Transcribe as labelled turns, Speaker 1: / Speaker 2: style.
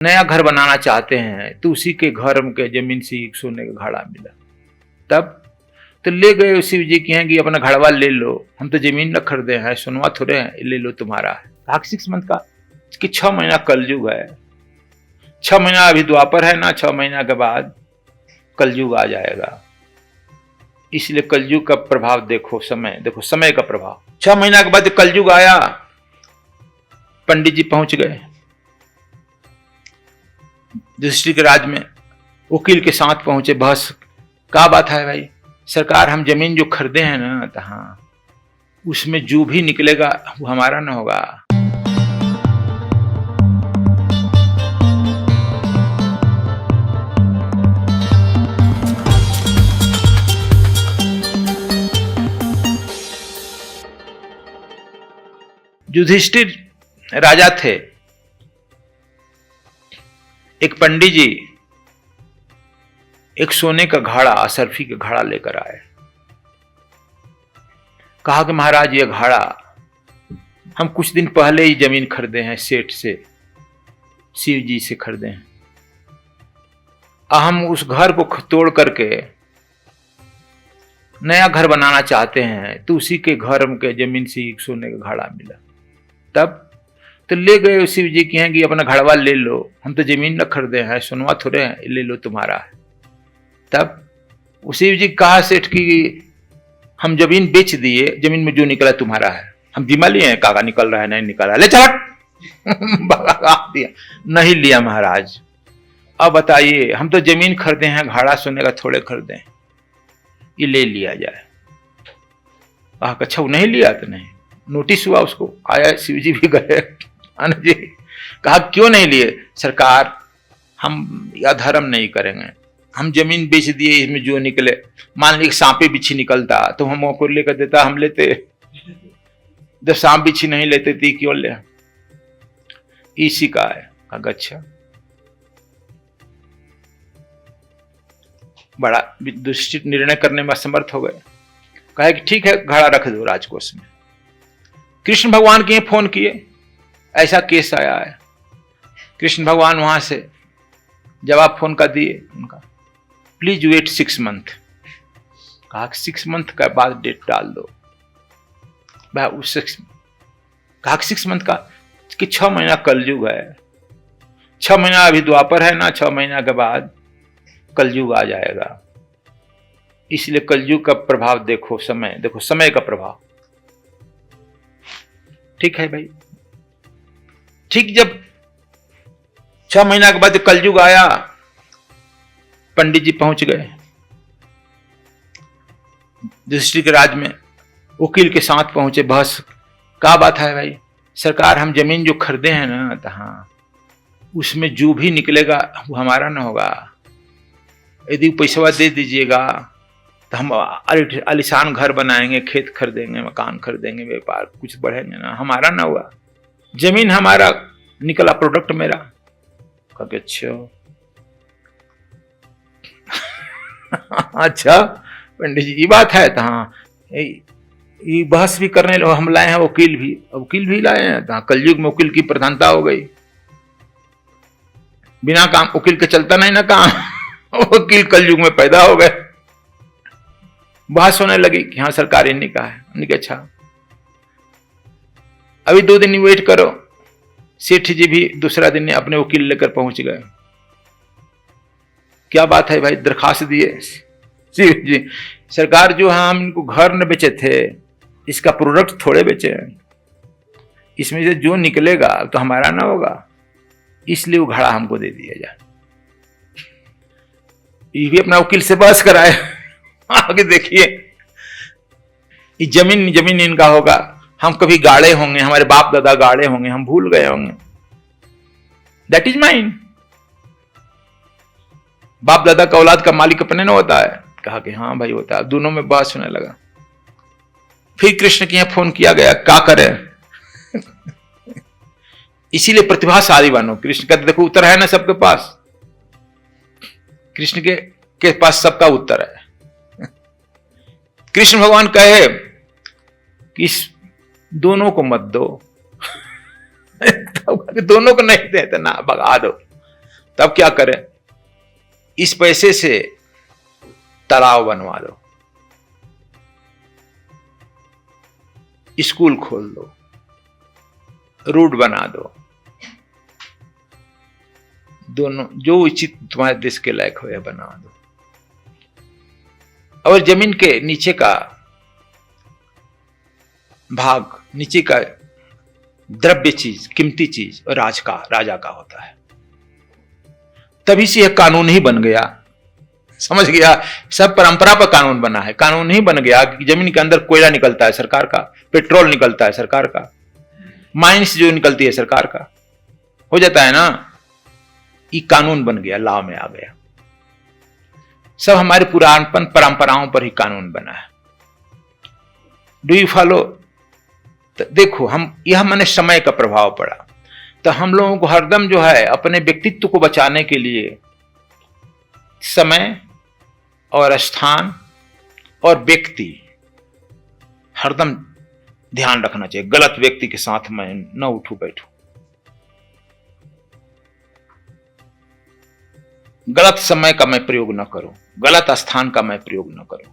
Speaker 1: नया घर बनाना चाहते हैं तो उसी के घर के जमीन से एक सोने का घड़ा मिला। तब तो ले गए शिव जी के हैं कि अपना घड़वा ले लो, हम तो जमीन न खरीदे हैं, सोनवा थोड़े हैं, ले लो तुम्हारा है। कहा 6 मंथ का कि 6 महीना कलयुग है, 6 महीना अभी द्वापर है ना, 6 महीना के बाद कलयुग आ जाएगा। इसलिए कलयुग का प्रभाव देखो, समय का प्रभाव। 6 महीना के बाद कलयुग आया, पंडित जी पहुंच गए युधिष्ठिर के राज में, वकील के साथ पहुंचे। बहस क्या बात है भाई, सरकार हम जमीन जो खरीदे हैं ना, तो हाँ उसमें जो भी निकलेगा वो हमारा ना होगा। युधिष्ठिर राजा थे, एक पंडित जी एक सोने का घड़ा, असरफी का घड़ा लेकर आए। कहा कि महाराज ये घड़ा हम कुछ दिन पहले ही जमीन खरीदे हैं, सेठ से, शिव जी से खरीदे हैं। हम उस घर को तोड़ करके नया घर बनाना चाहते हैं तो उसी के घर के जमीन से एक सोने का घड़ा मिला। तब तो ले गए शिव जी के हैं कि अपना घड़वा ले लो, हम तो जमीन न खरीदे हैं, सोनवा थोड़े हैं, ले लो तुम्हारा है। तब शिव जी कहा सेठ की हम जमीन बेच दिए, जमीन में जो निकला तुम्हारा है, हम जिम्मा लिए हैं, काका निकल रहा है नहीं निकल रहा है, ले चल भगा दिया। नहीं लिया महाराज, अब बताइए हम तो जमीन खरीदे हैं, घड़ा सोने का थोड़े खरीदे हैं, ये ले लिया जाए। अच्छा वो नहीं लिया तो नहीं, नोटिस हुआ उसको, आया शिव जी भी गए जी। कहा क्यों नहीं लिए? सरकार हम अधर्म नहीं करेंगे, हम जमीन बेच दिए, इसमें जो निकले, मान लीजिए सांपे बिच्छी निकलता तो हम को लेकर देता, हम लेते। जब सांप बिच्छी नहीं लेते थी क्यों ले? इसी का है। अच्छा बड़ा दुष्ट निर्णय करने में असमर्थ हो गए। कहा कि ठीक है घड़ा रख दो राजकोष में। कृष्ण भगवान के फोन किए, ऐसा केस आया है। कृष्ण भगवान वहां से जवाब फोन का दिए उनका, प्लीज वेट 6 मंथ। कहा 6 मंथ का बाद डेट डाल दो। कहा 6 मंथ का कि 6 महीना कलयुग है, 6 महीना अभी द्वापर है ना, 6 महीना के बाद कलयुग आ जाएगा। इसलिए कलयुग का प्रभाव देखो, समय का प्रभाव। ठीक है भाई। ठीक जब 6 महीना के बाद कलयुग आया, पंडित जी पहुंच गए युधिष्ठिर के राज में, वकील के साथ पहुंचे। बहस क्या बात है भाई, सरकार हम जमीन जो खरीदे हैं ना, तो हाँ उसमें जो भी निकलेगा वो हमारा ना होगा। यदि पैसा दे दीजिएगा तो हम आलीशान घर बनाएंगे, खेत खरीदेंगे, मकान खरीदेंगे, व्यापार कुछ बढ़ेंगे ना, हमारा ना हुआ। जमीन हमारा निकला, प्रोडक्ट मेरा। कहा अच्छा अच्छा पंडित जी ये बात है, तो हाँ ये बहस भी करने लो, हम लाए हैं वकील भी लाए हैं। तो कलयुग में वकील की प्रधानता हो गई, बिना काम वकील के चलता नहीं ना काम। वकील कलयुग में पैदा हो गए। बहस होने लगी कि हाँ सरकार ने कहा है। हमने कहा अच्छा अभी 2 दिन वेट करो। सेठ जी भी दूसरा दिन अपने वकील लेकर पहुंच गए। क्या बात है भाई, दरखास्त दिए जी सरकार जो हम इनको घर न बेचे थे, इसका प्रोडक्ट थोड़े बेचे हैं, इसमें से जो निकलेगा तो हमारा ना होगा, इसलिए वो घड़ा हमको दे दिया जाए। ये भी अपना वकील से बहस कराए। आगे देखिए ये जमीन इनका होगा, हम कभी गाड़े होंगे, हमारे बाप दादा गाड़े होंगे, हम भूल गए होंगे, दैट इज माइन। बाप दादा का औलाद का मालिक अपने ना होता है। कहा कि हाँ भाई होता है। दोनों में बात होने लगा। फिर कृष्ण के यहाँ फोन किया गया, क्या करें? इसीलिए प्रतिभाशाली बनो। कृष्ण कहते देखो उत्तर है ना सबके पास, कृष्ण के पास सबका उत्तर है। कृष्ण भगवान कहे कि इस दोनों को मत दो। दोनों को नहीं देते ना, भगा दो। तब क्या करें, इस पैसे से तालाब बनवा दो, स्कूल खोल दो, रोड बना दो, दोनों जो उचित तुम्हारे देश के लायक हो बना दो। और जमीन के नीचे का भाग, नीचे का द्रव्य चीज, कीमती चीज और राजा का होता है। तभी से यह कानून ही बन गया, समझ गया, सब परंपरा पर कानून बना है। कानून ही बन गया कि जमीन के अंदर कोयला निकलता है सरकार का, पेट्रोल निकलता है सरकार का, माइंस जो निकलती है सरकार का, हो जाता है ना। ये कानून बन गया, लॉ में आ गया। सब हमारे पुरानपन परंपराओं पर ही कानून बना है। Do you follow? तो देखो, हम यह मैंने समय का प्रभाव पड़ा, तो हम लोगों को हरदम जो है अपने व्यक्तित्व को बचाने के लिए समय और स्थान और व्यक्ति हरदम ध्यान रखना चाहिए। गलत व्यक्ति के साथ मैं न उठूं बैठूं, गलत समय का मैं प्रयोग न करूं, गलत स्थान का मैं प्रयोग न करूं।